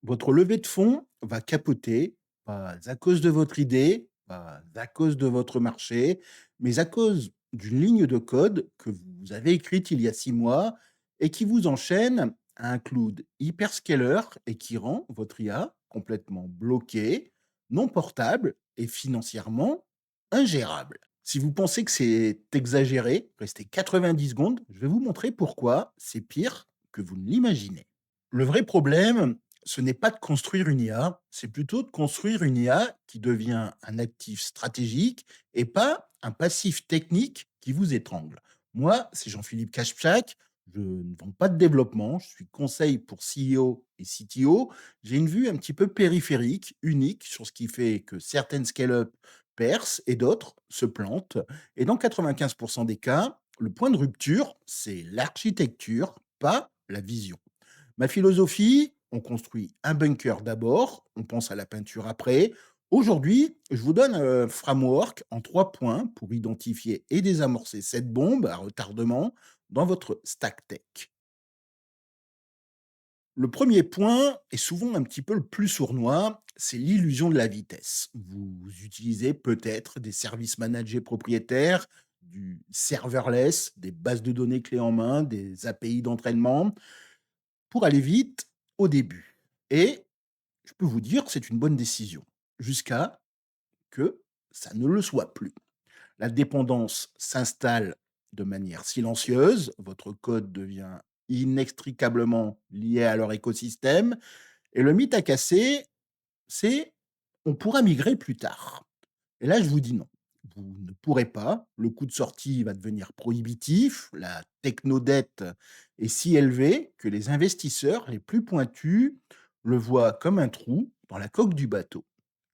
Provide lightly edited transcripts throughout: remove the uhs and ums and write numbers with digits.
Votre levée de fonds va capoter, pas à cause de votre idée, pas à cause de votre marché, mais à cause d'une ligne de code que vous avez écrite il y a 6 mois et qui vous enchaîne à un cloud hyperscaler et qui rend votre IA complètement bloquée, non portable et financièrement ingérable. Si vous pensez que c'est exagéré, restez 90 secondes, je vais vous montrer pourquoi c'est pire que vous ne l'imaginez. Le vrai problème, ce n'est pas de construire une IA, c'est plutôt de construire une IA qui devient un actif stratégique et pas un passif technique qui vous étrangle. Moi, c'est Jean-Philippe Kachpchak, je ne vends pas de développement, je suis conseil pour CEO et CTO. J'ai une vue un petit peu périphérique, unique sur ce qui fait que certaines scale-up percent et d'autres se plantent. Et dans 95% des cas, le point de rupture, c'est l'architecture, pas la vision. Ma philosophie, on construit un bunker d'abord, on pense à la peinture après. Aujourd'hui, je vous donne un framework en 3 points pour identifier et désamorcer cette bombe à retardement dans votre stack tech. Le premier point est souvent un petit peu le plus sournois, c'est l'illusion de la vitesse. Vous utilisez peut-être des services managés propriétaires, du serverless, des bases de données clés en main, des API d'entraînement pour aller vite au début. Et je peux vous dire que c'est une bonne décision, jusqu'à que ça ne le soit plus. La dépendance s'installe de manière silencieuse, votre code devient inextricablement lié à leur écosystème, et le mythe à casser, c'est on pourra migrer plus tard. Et là, je vous dis non. Vous ne pourrez pas. Le coût de sortie va devenir prohibitif. La technodette est si élevée que les investisseurs les plus pointus le voient comme un trou dans la coque du bateau.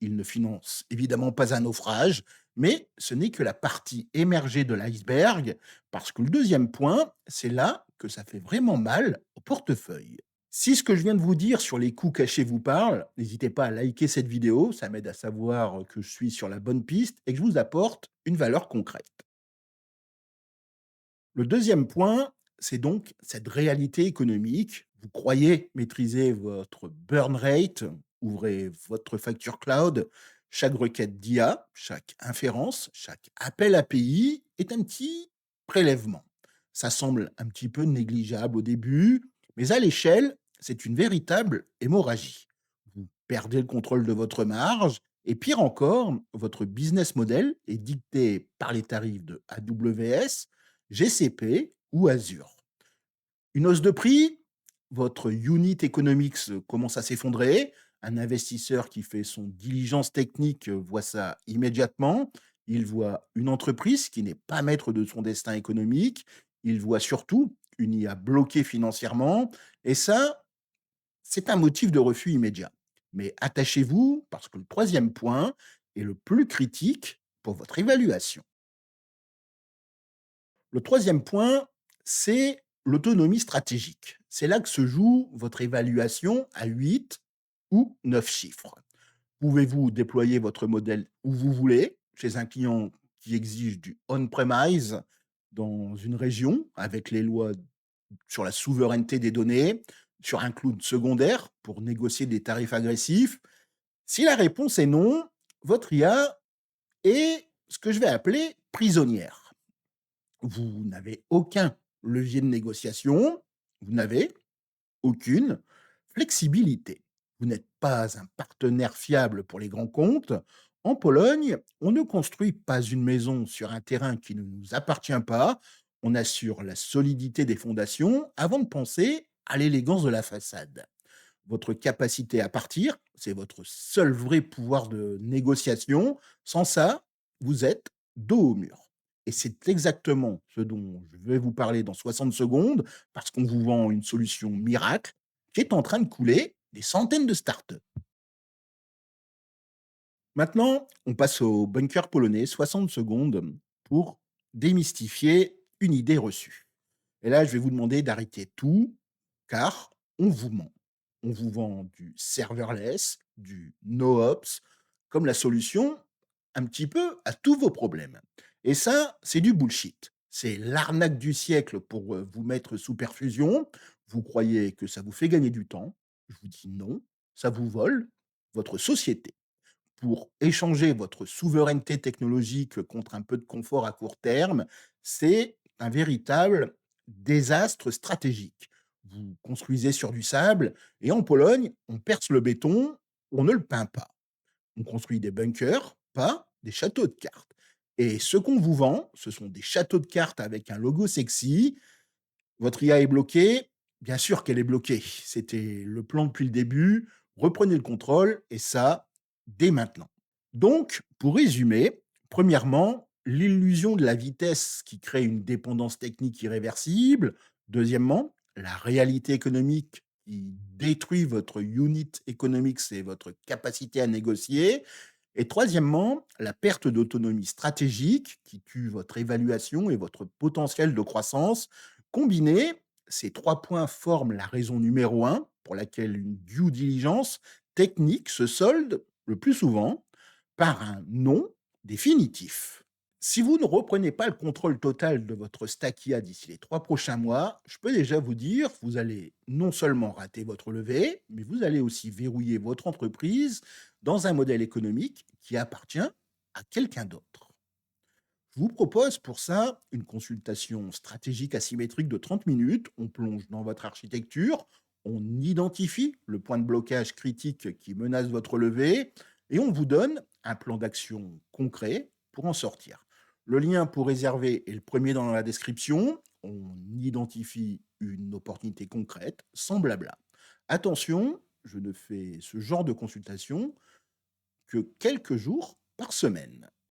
Ils ne financent évidemment pas un naufrage, mais ce n'est que la partie émergée de l'iceberg, parce que le deuxième point, c'est là que ça fait vraiment mal au portefeuille. Si ce que je viens de vous dire sur les coûts cachés vous parle, n'hésitez pas à liker cette vidéo, ça m'aide à savoir que je suis sur la bonne piste et que je vous apporte une valeur concrète. Le deuxième point, c'est donc cette réalité économique. Vous croyez maîtriser votre burn rate, ouvrez votre facture cloud, chaque requête d'IA, chaque inférence, chaque appel API est un petit prélèvement. Ça semble un petit peu négligeable au début, mais à l'échelle, c'est une véritable hémorragie. Vous perdez le contrôle de votre marge et pire encore, votre business model est dicté par les tarifs de AWS, GCP ou Azure. Une hausse de prix, votre unit economics commence à s'effondrer. Un investisseur qui fait son diligence technique voit ça immédiatement. Il voit une entreprise qui n'est pas maître de son destin économique. Il voit surtout une IA bloquée financièrement. Et ça, c'est un motif de refus immédiat. Mais attachez-vous parce que le troisième point est le plus critique pour votre évaluation. Le troisième point, c'est l'autonomie stratégique. C'est là que se joue votre évaluation à 8 ou 9 chiffres. Pouvez-vous déployer votre modèle où vous voulez, chez un client qui exige du on-premise, dans une région, avec les lois sur la souveraineté des données, sur un cloud secondaire pour négocier des tarifs agressifs? Si la réponse est non, votre IA est ce que je vais appeler prisonnière. Vous n'avez aucun levier de négociation, vous n'avez aucune flexibilité. Vous n'êtes pas un partenaire fiable pour les grands comptes. En Pologne, on ne construit pas une maison sur un terrain qui ne nous appartient pas. On assure la solidité des fondations avant de penser à l'élégance de la façade. Votre capacité à partir, c'est votre seul vrai pouvoir de négociation. Sans ça, vous êtes dos au mur. Et c'est exactement ce dont je vais vous parler dans 60 secondes, parce qu'on vous vend une solution miracle qui est en train de couler des centaines de startups. Maintenant, on passe au bunker polonais, 60 secondes pour démystifier une idée reçue. Et là, je vais vous demander d'arrêter tout, car on vous ment. On vous vend du serverless, du no-ops, comme la solution un petit peu à tous vos problèmes. Et ça, c'est du bullshit. C'est l'arnaque du siècle pour vous mettre sous perfusion. Vous croyez que ça vous fait gagner du temps. Je vous dis non. ça vous vole votre société. Pour échanger votre souveraineté technologique contre un peu de confort à court terme, c'est un véritable désastre stratégique. Vous construisez sur du sable et en Pologne, on perce le béton, on ne le peint pas. On construit des bunkers, pas des châteaux de cartes. Et ce qu'on vous vend, ce sont des châteaux de cartes avec un logo sexy. Votre IA est bloquée? Bien sûr qu'elle est bloquée. C'était le plan depuis le début. Reprenez le contrôle et ça, dès maintenant. Donc, pour résumer, premièrement, l'illusion de la vitesse qui crée une dépendance technique irréversible. Deuxièmement, la réalité économique qui détruit votre unit economics et votre capacité à négocier. Et troisièmement, la perte d'autonomie stratégique qui tue votre évaluation et votre potentiel de croissance. Combinés, ces 3 points forment la raison numéro un pour laquelle une due diligence technique se solde le plus souvent par un non définitif. Si vous ne reprenez pas le contrôle total de votre stack IA d'ici les 3 prochains mois, je peux déjà vous dire, vous allez non seulement rater votre levée, mais vous allez aussi verrouiller votre entreprise dans un modèle économique qui appartient à quelqu'un d'autre. Je vous propose pour ça une consultation stratégique asymétrique de 30 minutes. On plonge dans votre architecture, on identifie le point de blocage critique qui menace votre levée et on vous donne un plan d'action concret pour en sortir. Le lien pour réserver est le premier dans la description. On identifie une opportunité concrète, sans blabla. Attention, je ne fais ce genre de consultation que quelques jours par semaine.